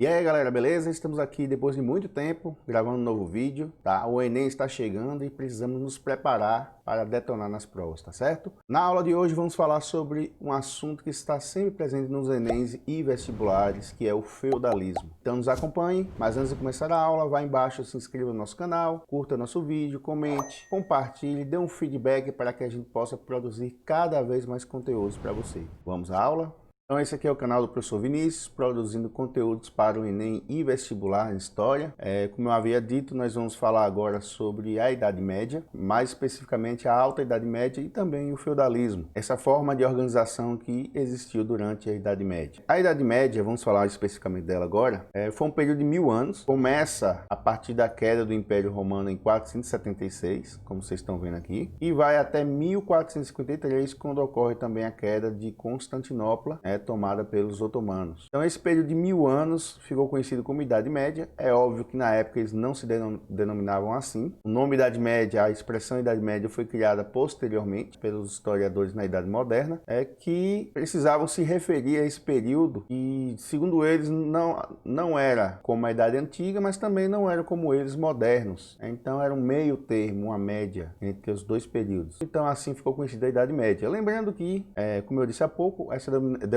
E aí galera, beleza? Estamos aqui depois de muito tempo gravando um novo vídeo, tá? O Enem está chegando e precisamos nos preparar para detonar nas provas, tá certo? Na aula de hoje vamos falar sobre um assunto que está sempre presente nos Enems e vestibulares, que é o feudalismo. Então nos acompanhe, mas antes de começar a aula, vá embaixo, se inscreva no nosso canal, curta nosso vídeo, comente, compartilhe, dê um feedback para que a gente possa produzir cada vez mais conteúdos para você. Vamos à aula? Então esse aqui é o canal do professor Vinícius, produzindo conteúdos para o Enem e vestibular em História. Como eu havia dito, nós vamos falar agora sobre a Idade Média, mais especificamente a Alta Idade Média e também o feudalismo, essa forma de organização que existiu durante a Idade Média. A Idade Média, vamos falar especificamente dela agora, foi um período de 1000 anos, começa a partir da queda do Império Romano em 476, como vocês estão vendo aqui, e vai até 1453, quando ocorre também a queda de Constantinopla, tomada pelos otomanos. Então esse período de 1000 anos ficou conhecido como Idade Média. É óbvio que na época eles não se denominavam assim. O nome Idade Média, a expressão Idade Média foi criada posteriormente pelos historiadores na Idade Moderna, que precisavam se referir a esse período e, segundo eles, não era como a Idade Antiga, mas também não era como eles modernos. Então era um meio termo, uma média entre os dois períodos. Então assim ficou conhecida a Idade Média. Lembrando que, como eu disse há pouco, essa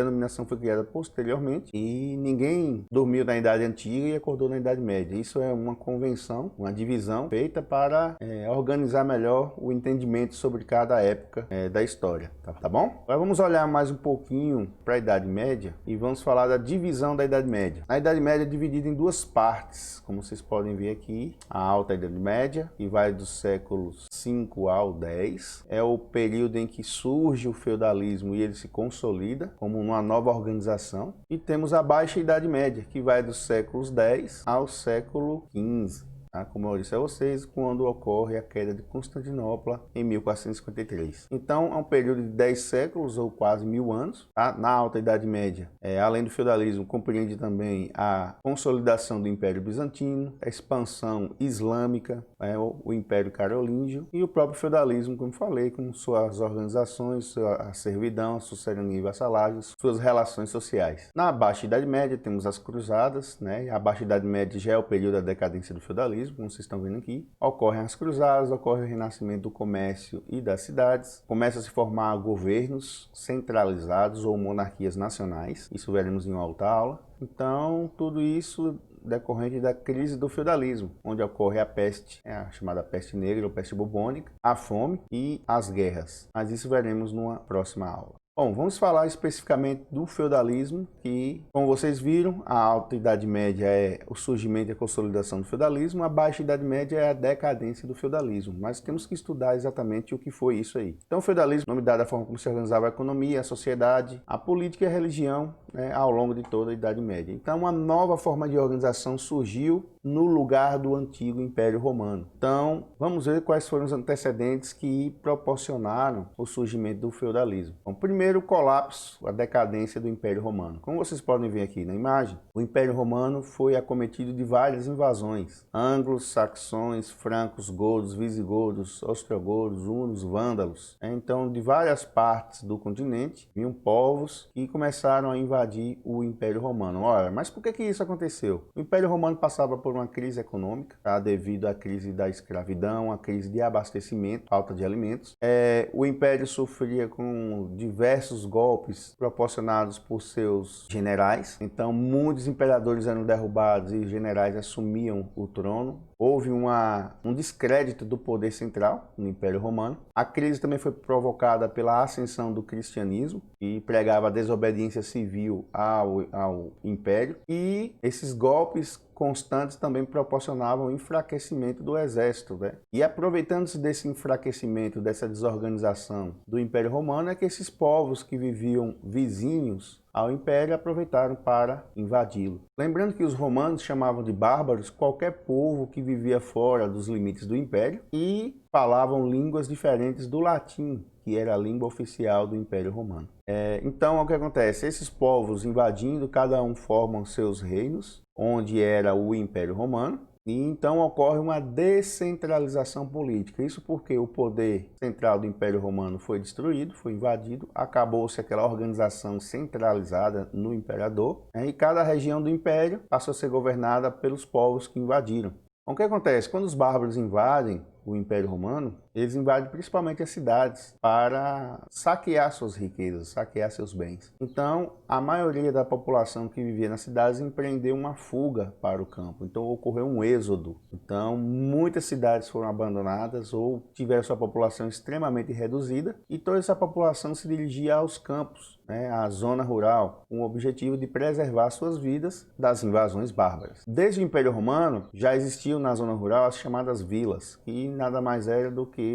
denominação foi criada posteriormente e ninguém dormiu na Idade Antiga e acordou na Idade Média. Isso é uma convenção, uma divisão feita para organizar melhor o entendimento sobre cada época da história, tá bom? Agora vamos olhar mais um pouquinho para a Idade Média e vamos falar da divisão da Idade Média. A Idade Média é dividida em duas partes, como vocês podem ver aqui. A Alta Idade Média, que vai dos séculos 5 ao 10, é o período em que surge o feudalismo e ele se consolida como uma nova organização. E temos a Baixa Idade Média, que vai dos séculos 10 ao século 15. Como eu disse a vocês, quando ocorre a queda de Constantinopla em 1453. Então é um período de 10 séculos ou quase 1000 anos. Na Alta Idade Média, além do feudalismo, compreende também a consolidação do Império Bizantino, a expansão islâmica, o Império Carolíngio e o próprio feudalismo, como falei, com suas organizações, a servidão, a sucessão e vassalagem, suas relações sociais. Na Baixa Idade Média temos as cruzadas, a Baixa Idade Média já é o período da decadência do feudalismo, como vocês estão vendo aqui. Ocorrem as cruzadas, ocorre o renascimento do comércio e das cidades, começa a se formar governos centralizados ou monarquias nacionais, isso veremos em uma outra aula. Então, tudo isso decorrente da crise do feudalismo, onde ocorre a peste, a chamada peste negra ou peste bubônica, a fome e as guerras. Mas isso veremos numa próxima aula. Bom, vamos falar especificamente do feudalismo, que, como vocês viram, a Alta Idade Média é o surgimento e a consolidação do feudalismo, a Baixa Idade Média é a decadência do feudalismo, mas temos que estudar exatamente o que foi isso aí. Então o feudalismo, nome dado à forma como se organizava a economia, a sociedade, a política e a religião ao longo de toda a Idade Média. Então uma nova forma de organização surgiu no lugar do antigo Império Romano. Então vamos ver quais foram os antecedentes que proporcionaram o surgimento do feudalismo. Bom, primeiro, o colapso, a decadência do Império Romano. Como vocês podem ver aqui na imagem, o Império Romano foi acometido de várias invasões. Anglos, saxões, francos, godos, visigodos, ostrogodos, hunos, vândalos. Então, de várias partes do continente, vinham povos que começaram a invadir o Império Romano. Ora, mas por que isso aconteceu? O Império Romano passava por uma crise econômica, devido à crise da escravidão, à crise de abastecimento, falta de alimentos. O Império sofria com diversos golpes proporcionados por seus generais. Então muitos imperadores eram derrubados e generais assumiam o trono. Houve um descrédito do poder central no Império Romano. A crise também foi provocada pela ascensão do cristianismo, que pregava a desobediência civil ao Império. E esses golpes constantes também proporcionavam o enfraquecimento do exército. E aproveitando-se desse enfraquecimento, dessa desorganização do Império Romano, é que esses povos que viviam vizinhos ao Império aproveitaram para invadi-lo. Lembrando que os romanos chamavam de bárbaros qualquer povo que vivia fora dos limites do Império e falavam línguas diferentes do latim, que era a língua oficial do Império Romano. Então, o que acontece? Esses povos invadindo, cada um formam seus reinos, onde era o Império Romano, E então ocorre uma descentralização política. Isso porque o poder central do Império Romano foi destruído, foi invadido, acabou-se aquela organização centralizada no imperador, né? E cada região do império passou a ser governada pelos povos que invadiram. Então, o que acontece? Quando os bárbaros invadem o Império Romano, eles invadem principalmente as cidades para saquear suas riquezas, saquear seus bens. Então, a maioria da população que vivia nas cidades empreendeu uma fuga para o campo. Então, ocorreu um êxodo. Então, muitas cidades foram abandonadas ou tiveram sua população extremamente reduzida e toda essa população se dirigia aos campos, né, à zona rural, com o objetivo de preservar suas vidas das invasões bárbaras. Desde o Império Romano, já existiam na zona rural as chamadas vilas, que nada mais era do que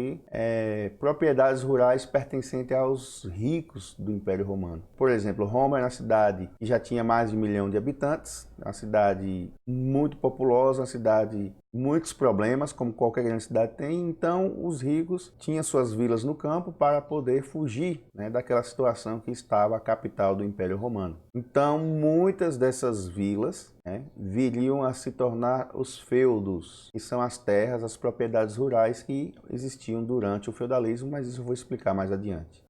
propriedades rurais pertencentes aos ricos do Império Romano. Por exemplo, Roma era uma cidade que já tinha mais de 1 milhão de habitantes, uma cidade muito populosa, uma cidade muitos problemas, como qualquer grande cidade tem. Então os ricos tinham suas vilas no campo para poder fugir, né, daquela situação que estava a capital do Império Romano. Então muitas dessas vilas, né, viriam a se tornar os feudos, que são as terras, as propriedades rurais que existiam durante o feudalismo, mas isso eu vou explicar mais adiante.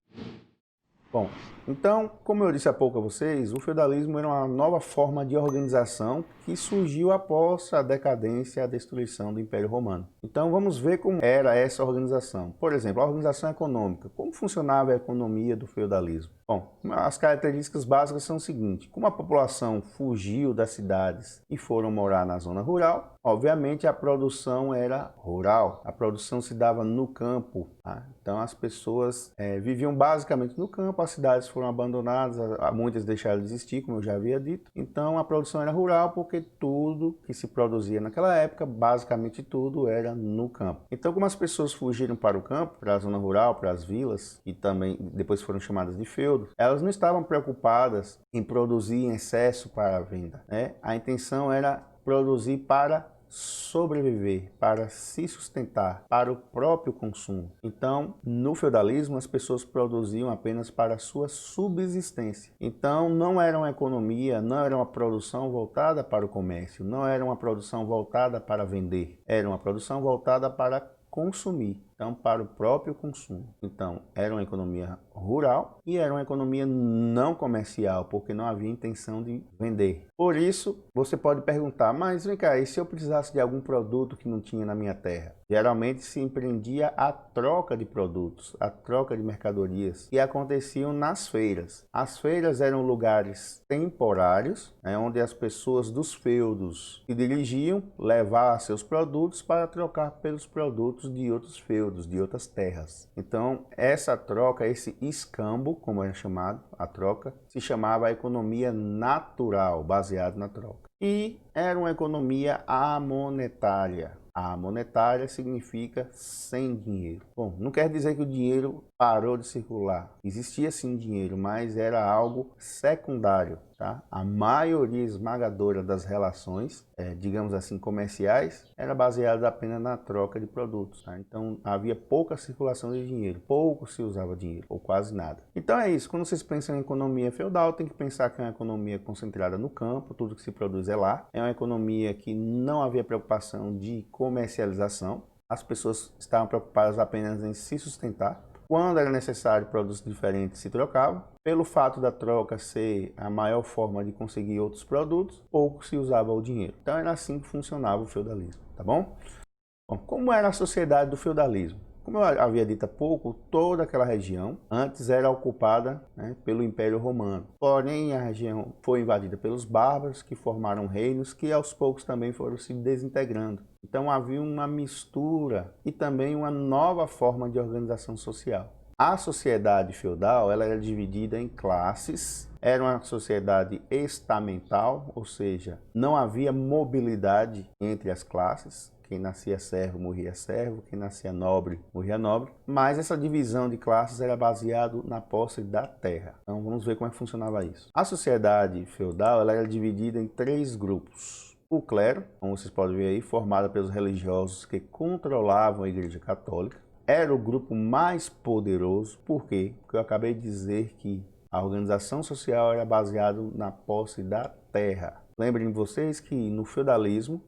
Bom, então, como eu disse há pouco a vocês, o feudalismo era uma nova forma de organização que surgiu após a decadência e a destruição do Império Romano. Então vamos ver como era essa organização. Por exemplo, a organização econômica. Como funcionava a economia do feudalismo? Bom, as características básicas são o seguinte: como a população fugiu das cidades e foram morar na zona rural, obviamente a produção era rural, a produção se dava no campo, tá? Então as pessoas viviam basicamente no campo, as cidades foram abandonadas, muitas deixaram de existir, como eu já havia dito. Então a produção era rural porque tudo que se produzia naquela época, basicamente tudo era no campo. Então como as pessoas fugiram para o campo, para a zona rural, para as vilas, e também depois foram chamadas de feudos, elas não estavam preocupadas em produzir em excesso para a venda, né? A intenção era produzir para sobreviver, para se sustentar, para o próprio consumo. Então, no feudalismo, as pessoas produziam apenas para a sua subsistência. Então, não era uma economia, não era uma produção voltada para o comércio, não era uma produção voltada para vender, era uma produção voltada para consumir, então para o próprio consumo. Então era uma economia rural e era uma economia não comercial, porque não havia intenção de vender. Por isso, você pode perguntar, mas vem cá, e se eu precisasse de algum produto que não tinha na minha terra? Geralmente se empreendia a troca de produtos, a troca de mercadorias, que aconteciam nas feiras. As feiras eram lugares temporários, né, onde as pessoas dos feudos se dirigiam levar seus produtos para trocar pelos produtos de outros feudos, de outras terras. Então, essa troca, esse escambo, como é chamado, a troca, se chamava a economia natural, baseada na troca. E era uma economia amonetária. A monetária significa sem dinheiro. Bom, não quer dizer que o dinheiro parou de circular. Existia sim dinheiro, mas era algo secundário, tá? A maioria esmagadora das relações, digamos assim, comerciais, era baseada apenas na troca de produtos, tá? Então havia pouca circulação de dinheiro, pouco se usava dinheiro, ou quase nada. Então é isso, quando vocês pensam em economia feudal, tem que pensar que é uma economia concentrada no campo, tudo que se produz é lá. É uma economia que não havia preocupação de comercialização, as pessoas estavam preocupadas apenas em se sustentar. Quando era necessário produtos diferentes se trocavam. Pelo fato da troca ser a maior forma de conseguir outros produtos, pouco se usava o dinheiro. Então era assim que funcionava o feudalismo, tá bom? Bom, como era a sociedade do feudalismo? Como eu havia dito há pouco, toda aquela região antes era ocupada, né, pelo Império Romano. Porém, a região foi invadida pelos bárbaros, que formaram reinos que aos poucos também foram se desintegrando. Então havia uma mistura e também uma nova forma de organização social. A sociedade feudal ela era dividida em classes. Era uma sociedade estamental, ou seja, não havia mobilidade entre as classes. Quem nascia servo morria servo, quem nascia nobre morria nobre. Mas essa divisão de classes era baseada na posse da terra. Então vamos ver como é que funcionava isso. A sociedade feudal ela era dividida em 3 grupos. O clero, como vocês podem ver aí, formado pelos religiosos que controlavam a Igreja Católica. Era o grupo mais poderoso, por quê? Porque eu acabei de dizer que A organização social era baseada na posse da terra. Lembrem vocês que no feudalismo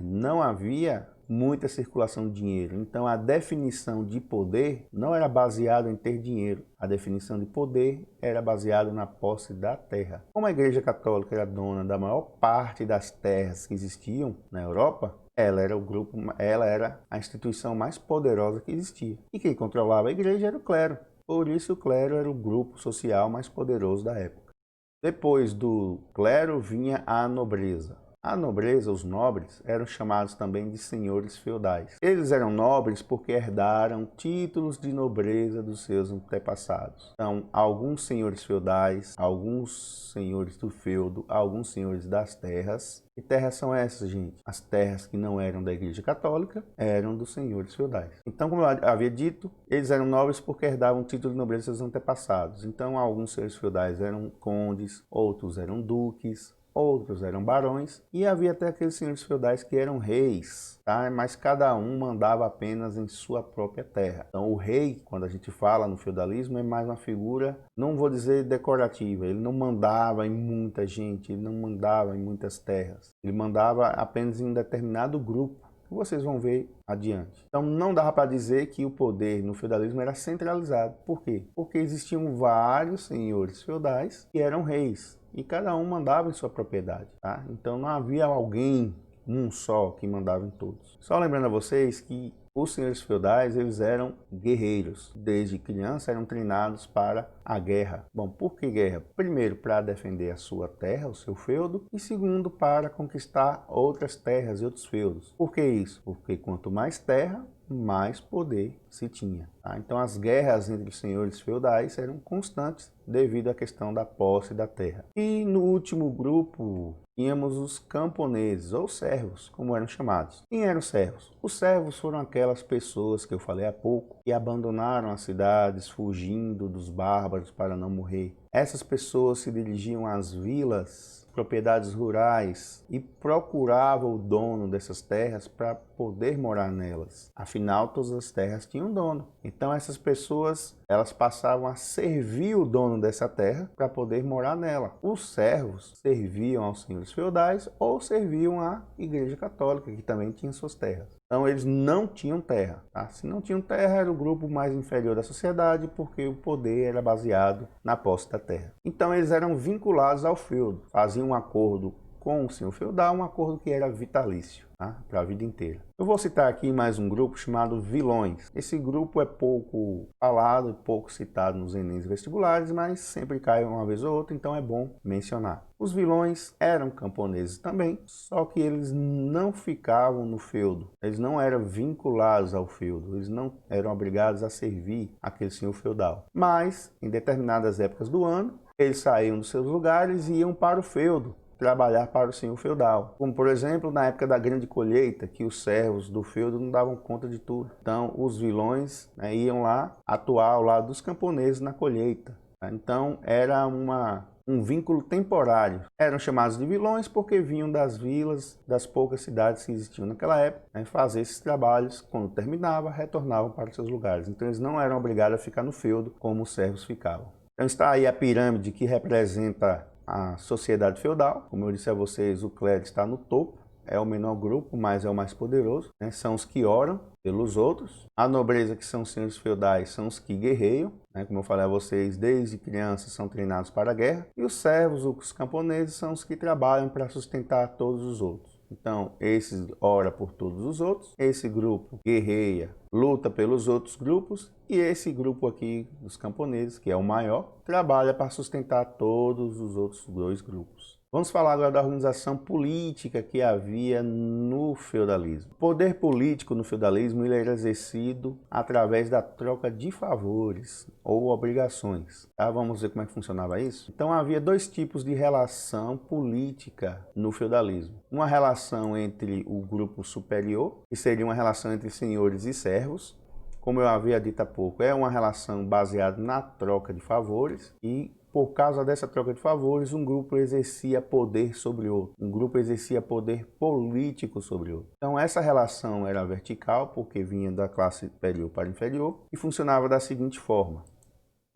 não havia muita circulação de dinheiro, então a definição de poder não era baseada em ter dinheiro. A definição de poder era baseada na posse da terra. Como a Igreja Católica era dona da maior parte das terras que existiam na Europa, ela era a instituição mais poderosa que existia. E quem controlava a igreja era o clero. Por isso o clero era o grupo social mais poderoso da época. Depois do clero vinha a nobreza. A nobreza, os nobres, eram chamados também de senhores feudais. Eles eram nobres porque herdaram títulos de nobreza dos seus antepassados. Então, alguns senhores feudais, alguns senhores do feudo, alguns senhores das terras. Que terras são essas, gente? As terras que não eram da Igreja Católica eram dos senhores feudais. Então, como eu havia dito, eles eram nobres porque herdavam título de nobreza dos seus antepassados. Então, alguns senhores feudais eram condes, outros eram duques, outros eram barões, e havia até aqueles senhores feudais que eram reis, tá? Mas cada um mandava apenas em sua própria terra. Então o rei, quando a gente fala no feudalismo, é mais uma figura, não vou dizer decorativa, ele não mandava em muita gente, ele não mandava em muitas terras, ele mandava apenas em um determinado grupo, que vocês vão ver adiante. Então não dava para dizer que o poder no feudalismo era centralizado. Por quê? Porque existiam vários senhores feudais que eram reis, e cada um mandava em sua propriedade, tá? Então não havia alguém, um só, que mandava em todos. Só lembrando a vocês que os senhores feudais, eles eram guerreiros. Desde criança eram treinados para a guerra. Bom, por que guerra? Primeiro, para defender a sua terra, o seu feudo, e segundo, para conquistar outras terras e outros feudos. Por que isso? Porque quanto mais terra, mais poder se tinha. Tá? Então as guerras entre os senhores feudais eram constantes devido à questão da posse da terra. E no último grupo tínhamos os camponeses, ou servos, como eram chamados. Quem eram os servos? Os servos foram aquelas pessoas que eu falei há pouco, que abandonaram as cidades fugindo dos bárbaros para não morrer. Essas pessoas se dirigiam às vilas, propriedades rurais, e procuravam o dono dessas terras para poder morar nelas. Afinal, todas as terras tinham dono. Então essas pessoas, elas passavam a servir o dono dessa terra para poder morar nela. Os servos serviam aos senhores feudais ou serviam à Igreja Católica, que também tinha suas terras. Então eles não tinham terra. Tá? Se não tinham terra, era o grupo mais inferior da sociedade, porque o poder era baseado na posse da terra. Então eles eram vinculados ao feudo, faziam um acordo com o senhor feudal, um acordo que era vitalício, tá? Para a vida inteira. Eu vou citar aqui mais um grupo chamado vilões. Esse grupo é pouco falado, pouco citado nos Enems vestibulares, mas sempre cai uma vez ou outra, então é bom mencionar. Os vilões eram camponeses também, só que eles não ficavam no feudo, eles não eram vinculados ao feudo, eles não eram obrigados a servir aquele senhor feudal. Mas, em determinadas épocas do ano, eles saíam dos seus lugares e iam para o feudo, trabalhar para o senhor feudal. Como, por exemplo, na época da grande colheita, que os servos do feudo não davam conta de tudo. Então, os vilões iam lá atuar ao lado dos camponeses na colheita. Então, era um vínculo temporário. Eram chamados de vilões porque vinham das vilas, das poucas cidades que existiam naquela época, fazer esses trabalhos. Quando terminava, retornavam para os seus lugares. Então, eles não eram obrigados a ficar no feudo como os servos ficavam. Então, está aí a pirâmide que representa a sociedade feudal. Como eu disse a vocês, o clero está no topo, é o menor grupo, mas é o mais poderoso, são os que oram pelos outros. A nobreza, que são os senhores feudais, são os que guerreiam, como eu falei a vocês, desde crianças são treinados para a guerra. E os servos, os camponeses, são os que trabalham para sustentar todos os outros. Então, esse ora por todos os outros, esse grupo guerreia, luta pelos outros grupos, e esse grupo aqui dos camponeses, que é o maior, trabalha para sustentar todos os outros dois grupos. Vamos falar agora da organização política que havia no feudalismo. O poder político no feudalismo ele era exercido através da troca de favores ou obrigações. Tá? Vamos ver como é que funcionava isso? Então havia dois tipos de relação política no feudalismo. Uma relação entre o grupo superior, que seria uma relação entre senhores e servos. Como eu havia dito há pouco, é uma relação baseada na troca de favores e por causa dessa troca de favores, um grupo exercia poder sobre outro. Um grupo exercia poder político sobre outro. Então essa relação era vertical, porque vinha da classe superior para inferior, e funcionava da seguinte forma.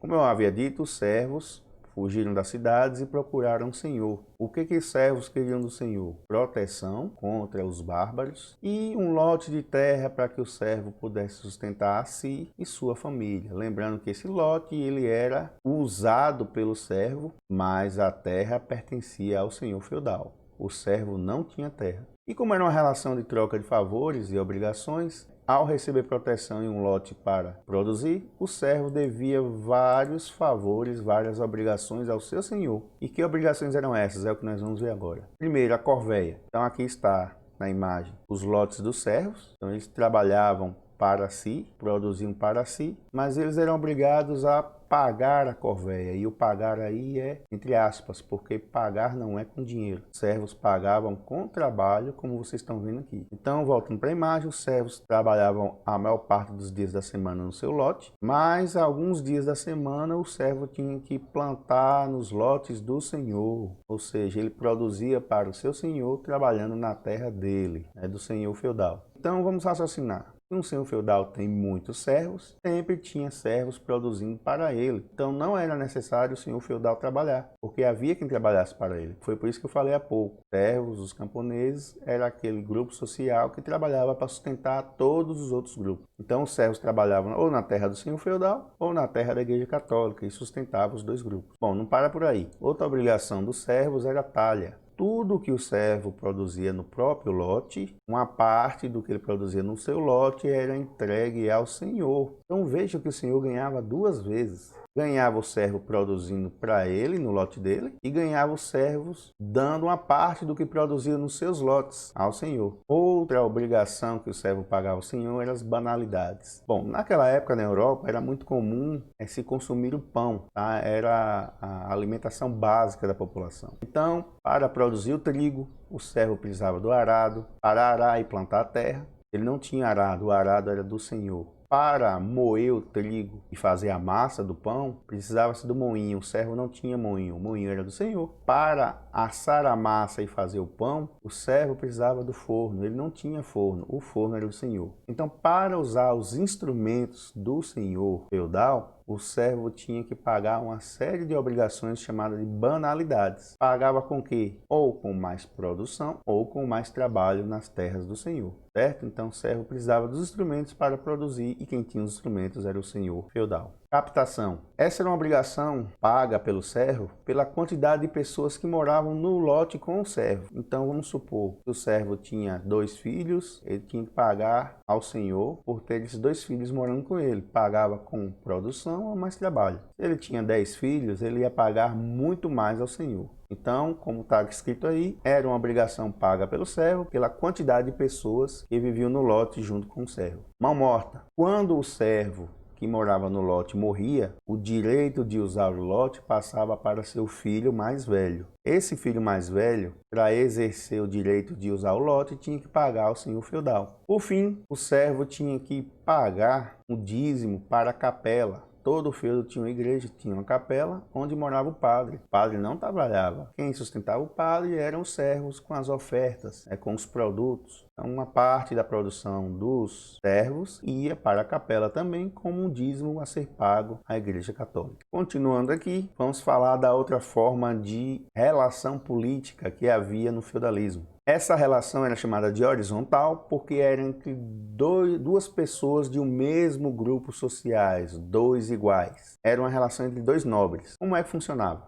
Como eu havia dito, os servos fugiram das cidades e procuraram o Senhor. O que os servos queriam do Senhor? Proteção contra os bárbaros e um lote de terra para que o servo pudesse sustentar a si e sua família. Lembrando que esse lote ele era usado pelo servo, mas a terra pertencia ao senhor feudal. O servo não tinha terra. E como era uma relação de troca de favores e obrigações, ao receber proteção em um lote para produzir, o servo devia vários favores, várias obrigações ao seu senhor. E que obrigações eram essas? É o que nós vamos ver agora. Primeiro, a corveia. Então aqui está na imagem os lotes dos servos. Então eles trabalhavam para si, produziam para si, mas eles eram obrigados a pagar a corveia. E o pagar aí é entre aspas, porque pagar não é com dinheiro. Os servos pagavam com trabalho, como vocês estão vendo aqui. Então, voltando para a imagem, os servos trabalhavam a maior parte dos dias da semana no seu lote, mas alguns dias da semana o servo tinha que plantar nos lotes do senhor, ou seja, ele produzia para o seu senhor trabalhando na terra dele, do senhor feudal. Então, vamos raciocinar. Um senhor feudal tem muitos servos, sempre tinha servos produzindo para ele. Então não era necessário o senhor feudal trabalhar, porque havia quem trabalhasse para ele. Foi por isso que eu falei há pouco. Servos, os camponeses, era aquele grupo social que trabalhava para sustentar todos os outros grupos. Então os servos trabalhavam ou na terra do senhor feudal ou na terra da igreja católica e sustentavam os dois grupos. Bom, não para por aí. Outra obrigação dos servos era a talha. Tudo que o servo produzia no próprio lote, uma parte do que ele produzia no seu lote era entregue ao senhor. Então veja que o senhor ganhava duas vezes. Ganhava o servo produzindo para ele, no lote dele, e ganhava os servos dando uma parte do que produzia nos seus lotes ao senhor. Outra obrigação que o servo pagava ao senhor eram as banalidades. Bom, naquela época na Europa era muito comum se consumir o pão, tá? Era a alimentação básica da população. Então, para produzir o trigo, o servo precisava do arado, para arar e plantar a terra. Ele não tinha arado, o arado era do senhor. Para moer o trigo e fazer a massa do pão, precisava-se do moinho. O servo não tinha moinho, o moinho era do senhor. Para assar a massa e fazer o pão, o servo precisava do forno. Ele não tinha forno, o forno era do senhor. Então, para usar os instrumentos do senhor feudal, o servo tinha que pagar uma série de obrigações chamadas de banalidades. Pagava com o quê? Ou com mais produção ou com mais trabalho nas terras do senhor, certo? Então o servo precisava dos instrumentos para produzir e quem tinha os instrumentos era o senhor feudal. Captação. Essa era uma obrigação paga pelo servo pela quantidade de pessoas que moravam no lote com o servo. Então vamos supor que o servo tinha 2 filhos, ele tinha que pagar ao senhor por ter esses 2 filhos morando com ele. Pagava com produção ou mais trabalho. Se ele tinha 10 filhos, ele ia pagar muito mais ao senhor. Então, como está escrito aí, era uma obrigação paga pelo servo pela quantidade de pessoas que viviam no lote junto com o servo. Mão morta. Quando o servo que morava no lote morria, o direito de usar o lote passava para seu filho mais velho. Esse filho mais velho, para exercer o direito de usar o lote, tinha que pagar ao senhor feudal. Por fim, o servo tinha que pagar um dízimo para a capela. Todo feudo tinha uma igreja, tinha uma capela onde morava o padre. O padre não trabalhava. Quem sustentava o padre eram os servos com as ofertas, com os produtos. Então, uma parte da produção dos servos ia para a capela também como um dízimo a ser pago à igreja católica. Continuando aqui, vamos falar da outra forma de relação política que havia no feudalismo. Essa relação era chamada de horizontal porque era entre duas pessoas de um mesmo grupo sociais, 2 iguais. Era uma relação entre 2 nobres. Como é que funcionava?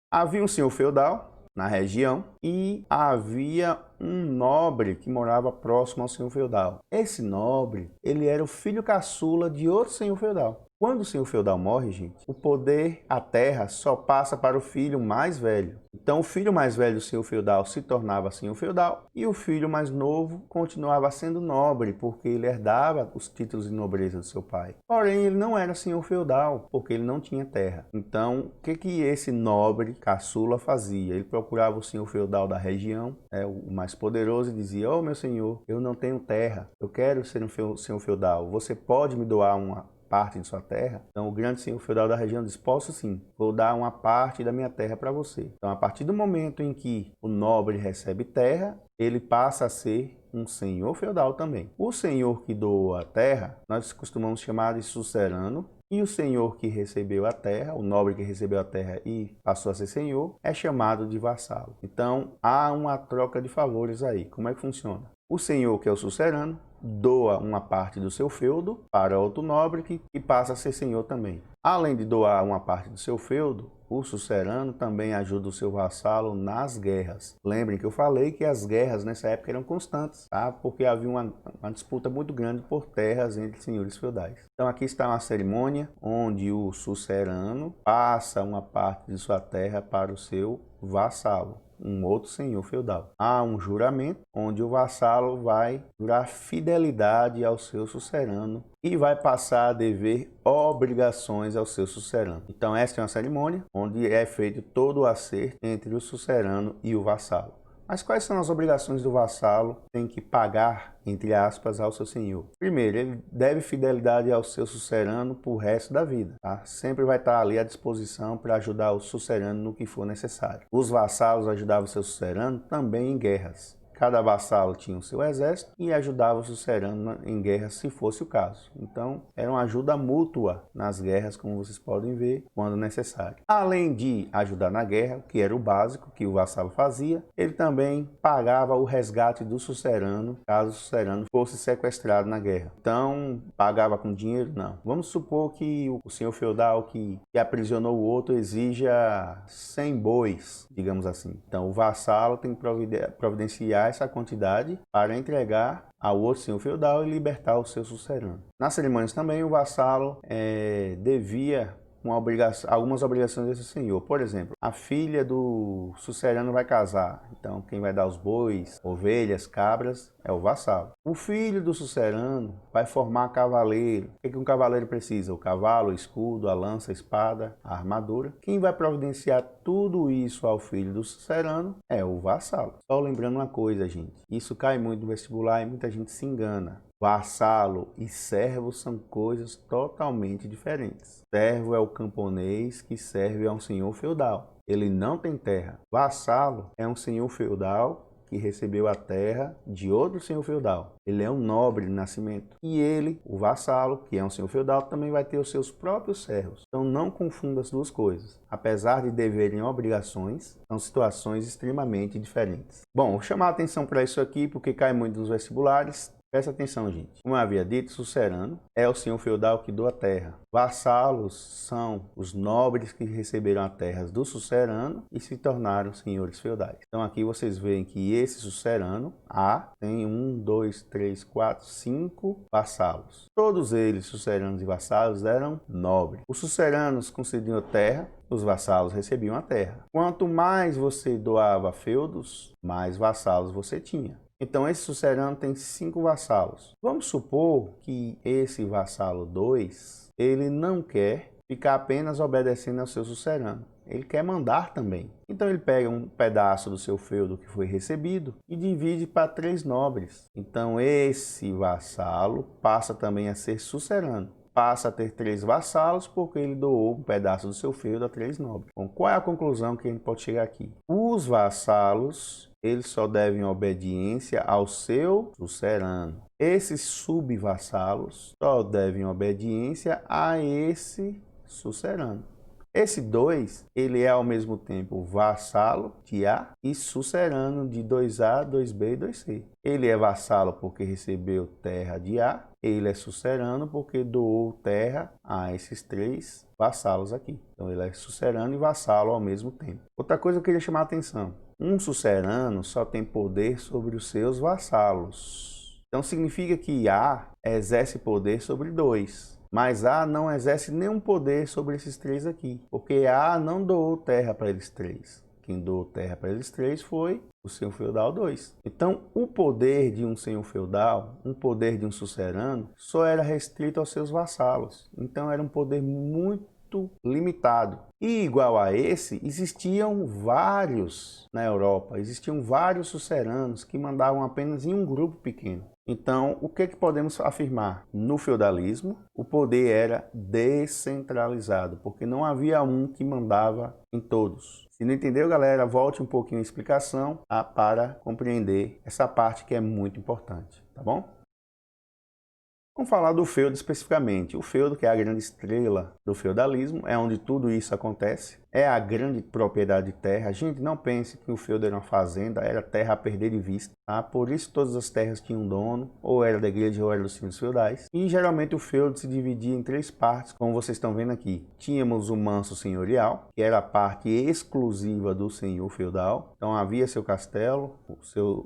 Havia um senhor feudal na região e havia um nobre que morava próximo ao senhor feudal. Esse nobre, ele era o filho caçula de outro senhor feudal. Quando o senhor feudal morre, gente, o poder, a terra, só passa para o filho mais velho. Então, o filho mais velho do senhor feudal se tornava senhor feudal e o filho mais novo continuava sendo nobre, porque ele herdava os títulos de nobreza do seu pai. Porém, ele não era senhor feudal, porque ele não tinha terra. Então, o que esse nobre caçula fazia? Ele procurava o senhor feudal da região, o mais poderoso, e dizia: "Ô, meu senhor, eu não tenho terra, eu quero ser um senhor feudal, você pode me doar uma parte de sua terra?" Então o grande senhor feudal da região diz: "Posso sim, vou dar uma parte da minha terra para você." Então a partir do momento em que o nobre recebe terra, ele passa a ser um senhor feudal também. O senhor que doa a terra, nós costumamos chamar de suzerano E o senhor que recebeu a terra, o nobre que recebeu a terra e passou a ser senhor, é chamado de vassalo. Então, há uma troca de favores aí. Como é que funciona? O senhor, que é o sucerano, doa uma parte do seu feudo para outro nobre que passa a ser senhor também. Além de doar uma parte do seu feudo, o sucerano também ajuda o seu vassalo nas guerras. Lembrem que eu falei que as guerras nessa época eram constantes, tá? Porque havia uma disputa muito grande por terras entre senhores feudais. Então aqui está uma cerimônia onde o sucerano passa uma parte de sua terra para o seu vassalo, um outro senhor feudal. Há um juramento onde o vassalo vai jurar fidelidade ao seu sucerano e vai passar a dever obrigações ao seu sucerano. Então esta é uma cerimônia onde é feito todo o acerto entre o sucerano e o vassalo. Mas quais são as obrigações do vassalo que tem que pagar, entre aspas, ao seu senhor? Primeiro, ele deve fidelidade ao seu sucerano por resto da vida. Tá? Sempre vai estar ali à disposição para ajudar o sucerano no que for necessário. Os vassalos ajudavam o seu sucerano também em guerras. Cada vassalo tinha o seu exército e ajudava o sucerano em guerra se fosse o caso. Então, era uma ajuda mútua nas guerras, como vocês podem ver, quando necessário. Além de ajudar na guerra, que era o básico que o vassalo fazia, ele também pagava o resgate do sucerano, caso o sucerano fosse sequestrado na guerra. Então, pagava com dinheiro? Não. Vamos supor que o senhor feudal que aprisionou o outro exija 100 bois, digamos assim. Então, o vassalo tem que providenciar essa quantidade para entregar ao outro senhor feudal e libertar o seu sucerano. Nas cerimônias também o vassalo devia algumas obrigações desse senhor. Por exemplo, a filha do sucerano vai casar, então quem vai dar os bois, ovelhas, cabras é o vassalo. O filho do sucerano vai formar cavaleiro. O que um cavaleiro precisa? O cavalo, o escudo, a lança, a espada, a armadura. Quem vai providenciar tudo isso ao filho do sucerano é o vassalo. Só lembrando uma coisa, gente, isso cai muito no vestibular e muita gente se engana. Vassalo e servo são coisas totalmente diferentes. Servo é o camponês que serve a um senhor feudal. Ele não tem terra. Vassalo é um senhor feudal que recebeu a terra de outro senhor feudal. Ele é um nobre de nascimento. E ele, o vassalo, que é um senhor feudal, também vai ter os seus próprios servos. Então não confunda as duas coisas. Apesar de deverem obrigações, são situações extremamente diferentes. Bom, vou chamar a atenção para isso aqui porque cai muito nos vestibulares. Presta atenção, gente. Como eu havia dito, sucerano é o senhor feudal que doa a terra. Vassalos são os nobres que receberam as terras do sucerano e se tornaram senhores feudais. Então aqui vocês veem que esse sucerano A tem 1, 2, 3, 4, 5 vassalos. Todos eles, suceranos e vassalos, eram nobres. Os suceranos concediam terra, os vassalos recebiam a terra. Quanto mais você doava feudos, mais vassalos você tinha. Então esse sucerano tem 5 vassalos. Vamos supor que esse vassalo 2, ele não quer ficar apenas obedecendo ao seu sucerano. Ele quer mandar também. Então ele pega um pedaço do seu feudo que foi recebido e divide para 3 nobres. Então esse vassalo passa também a ser sucerano. Passa a ter 3 vassalos porque ele doou um pedaço do seu feudo a 3 nobres. Bom, qual é a conclusão que a gente pode chegar aqui? Os vassalos, eles só devem obediência ao seu sucerano. Esses subvassalos só devem obediência a esse sucerano. Esse 2, ele é ao mesmo tempo vassalo de A e sucerano de 2A, 2B e 2C. Ele é vassalo porque recebeu terra de A, ele é sucerano porque doou terra a esses 3 vassalos aqui. Então ele é sucerano e vassalo ao mesmo tempo. Outra coisa que eu queria chamar a atenção. Um sucerano só tem poder sobre os seus vassalos. Então significa que A exerce poder sobre 2. Mas A não exerce nenhum poder sobre esses 3 aqui, porque A não doou terra para eles 3. Quem doou terra para eles 3 foi o senhor feudal 2. Então, o poder de um senhor feudal, um poder de um sucerano, só era restrito aos seus vassalos. Então, era um poder muito limitado. E igual a esse, existiam vários na Europa, existiam vários suceranos que mandavam apenas em um grupo pequeno. Então, o que podemos afirmar? No feudalismo, o poder era descentralizado, porque não havia um que mandava em todos. Se não entendeu, galera, volte um pouquinho a explicação para compreender essa parte que é muito importante, tá bom? Vamos falar do feudo especificamente. O feudo, que é a grande estrela do feudalismo, é onde tudo isso acontece. É a grande propriedade de terra. A gente não pense que o feudo era uma fazenda, era terra a perder de vista. Tá? Por isso todas as terras tinham um dono, ou era da igreja ou era dos senhores feudais. E geralmente o feudo se dividia em três partes, como vocês estão vendo aqui. Tínhamos o manso senhorial, que era a parte exclusiva do senhor feudal. Então havia seu castelo,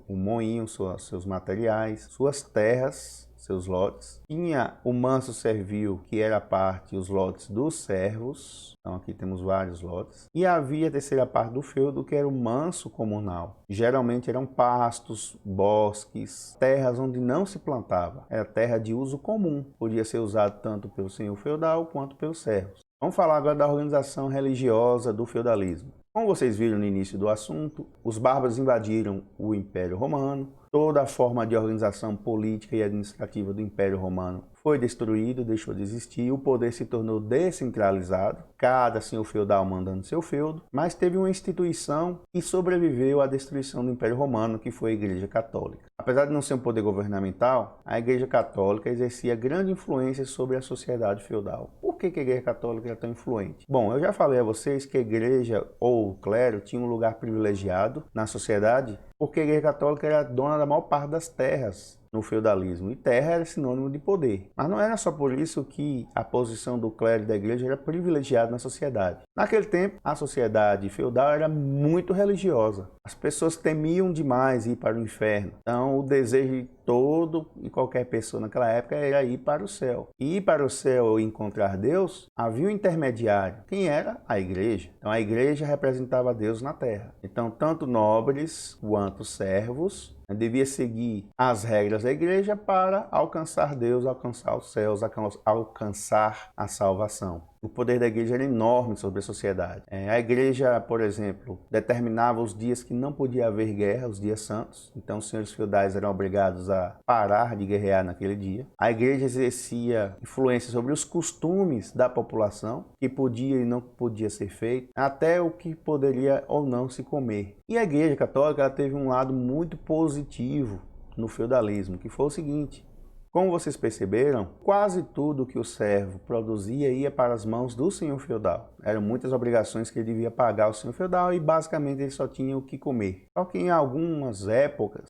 o moinho, seus materiais, suas terras, seus lotes. Tinha o manso servil, que era a parte, os lotes dos servos. Então aqui temos vários lotes. E havia a terceira parte do feudo, que era o manso comunal. Geralmente eram pastos, bosques, terras onde não se plantava. Era terra de uso comum. Podia ser usado tanto pelo senhor feudal quanto pelos servos. Vamos falar agora da organização religiosa do feudalismo. Como vocês viram no início do assunto, os bárbaros invadiram o Império Romano. Toda a forma de organização política e administrativa do Império Romano foi destruído, deixou de existir, o poder se tornou descentralizado, cada senhor feudal mandando seu feudo, mas teve uma instituição que sobreviveu à destruição do Império Romano, que foi a Igreja Católica. Apesar de não ser um poder governamental, a Igreja Católica exercia grande influência sobre a sociedade feudal. Por que a Igreja Católica era tão influente? Bom, eu já falei a vocês que a Igreja ou o clero tinha um lugar privilegiado na sociedade, porque a Igreja Católica era dona da maior parte das terras no feudalismo, e terra era sinônimo de poder. Mas não era só por isso que a posição do clero e da igreja era privilegiada na sociedade. Naquele tempo, a sociedade feudal era muito religiosa. As pessoas temiam demais ir para o inferno. Então, o desejo de todo e qualquer pessoa naquela época era ir para o céu. E ir para o céu e encontrar Deus, havia um intermediário. Quem era? A igreja. Então, a igreja representava Deus na terra. Então, tanto nobres quanto servos devia seguir as regras da igreja para alcançar Deus, alcançar os céus, alcançar a salvação. O poder da igreja era enorme sobre a sociedade. A igreja, por exemplo, determinava os dias que não podia haver guerra, os dias santos. Então, os senhores feudais eram obrigados a parar de guerrear naquele dia. A igreja exercia influência sobre os costumes da população, que podia e não podia ser feito, até o que poderia ou não se comer. E a igreja católica ela teve um lado muito positivo no feudalismo, que foi o seguinte: como vocês perceberam, quase tudo que o servo produzia ia para as mãos do senhor feudal. Eram muitas obrigações que ele devia pagar ao senhor feudal e basicamente ele só tinha o que comer. Só que em algumas épocas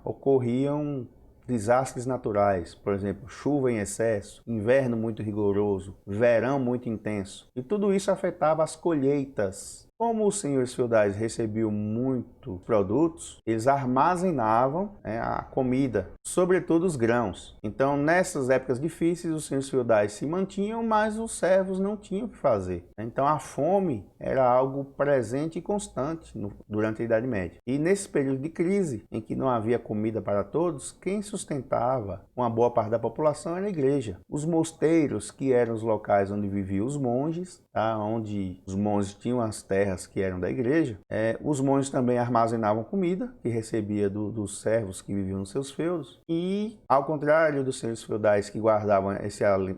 ocorriam desastres naturais, por exemplo, chuva em excesso, inverno muito rigoroso, verão muito intenso. E tudo isso afetava as colheitas. Como os senhores feudais recebiam muitos produtos, eles armazenavam a comida, sobretudo os grãos. Então, nessas épocas difíceis, os senhores feudais se mantinham, mas os servos não tinham o que fazer. Então, a fome era algo presente e constante durante a Idade Média. E nesse período de crise, em que não havia comida para todos, quem sustentava uma boa parte da população era a igreja. Os mosteiros, que eram os locais onde viviam os monges, onde os monges tinham as terras que eram da igreja, os monges também armazenavam comida que recebia dos servos que viviam nos seus feudos, e ao contrário dos senhores feudais que guardavam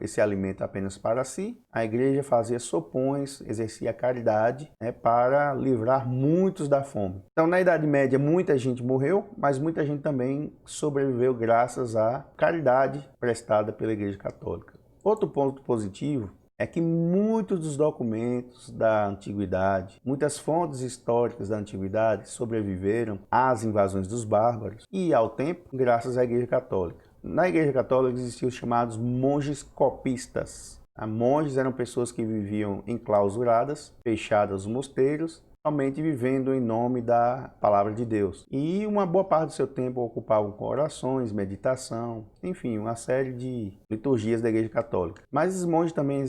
esse alimento apenas para si, a igreja fazia sopões, exercia caridade para livrar muitos da fome. Então, na Idade Média, muita gente morreu, mas muita gente também sobreviveu graças à caridade prestada pela Igreja Católica. Outro ponto positivo é que muitos dos documentos da antiguidade, muitas fontes históricas da antiguidade sobreviveram às invasões dos bárbaros e ao tempo graças à Igreja Católica. Na Igreja Católica existiam os chamados monges copistas. Monges eram pessoas que viviam enclausuradas, fechadas nos mosteiros, somente vivendo em nome da palavra de Deus. E uma boa parte do seu tempo ocupavam com orações, meditação, enfim, uma série de liturgias da Igreja Católica. Mas os monges também,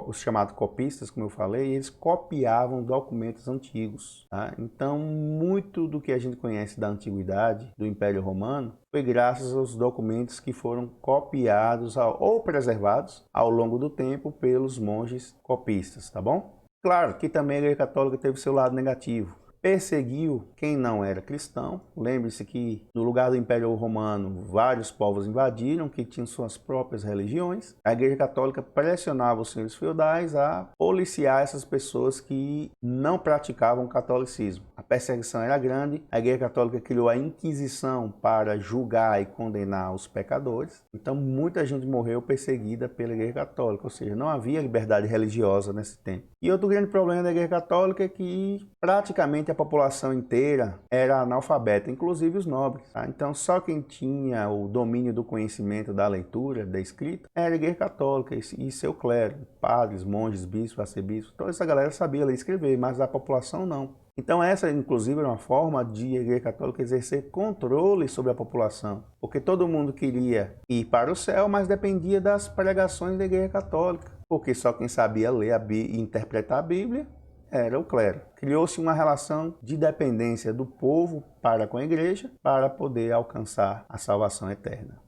os chamados copistas, como eu falei, eles copiavam documentos antigos. Tá? Então, muito do que a gente conhece da antiguidade, do Império Romano, foi graças aos documentos que foram copiados ou preservados ao longo do tempo pelos monges copistas, tá bom? Claro que também a Igreja Católica teve seu lado negativo. Perseguiu quem não era cristão. Lembre-se que no lugar do Império Romano, vários povos invadiram, que tinham suas próprias religiões. A Igreja Católica pressionava os senhores feudais a policiar essas pessoas que não praticavam o catolicismo. perseguição era grande, a Igreja Católica criou a Inquisição para julgar e condenar os pecadores. Então muita gente morreu perseguida pela Igreja Católica, ou seja, não havia liberdade religiosa nesse tempo. E outro grande problema da Igreja Católica é que praticamente a população inteira era analfabeta, inclusive os nobres. Tá? Então só quem tinha o domínio do conhecimento da leitura, da escrita, era a Igreja Católica e seu clero, padres, monges, bispos, arcebispos. Toda essa galera sabia ler e escrever, mas a população não. Então essa, inclusive, era uma forma de a Igreja Católica exercer controle sobre a população, porque todo mundo queria ir para o céu, mas dependia das pregações da Igreja Católica, porque só quem sabia ler e interpretar a Bíblia era o clero. Criou-se uma relação de dependência do povo para com a Igreja para poder alcançar a salvação eterna.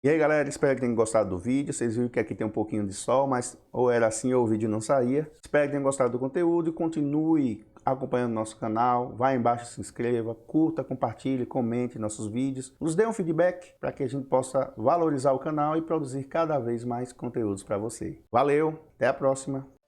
E aí galera, espero que tenham gostado do vídeo. Vocês viram que aqui tem um pouquinho de sol, mas ou era assim ou o vídeo não saía. Espero que tenham gostado do conteúdo e continue acompanhando nosso canal. Vai embaixo, se inscreva, curta, compartilhe, comente nossos vídeos. Nos dê um feedback para que a gente possa valorizar o canal e produzir cada vez mais conteúdos para você. Valeu, até a próxima!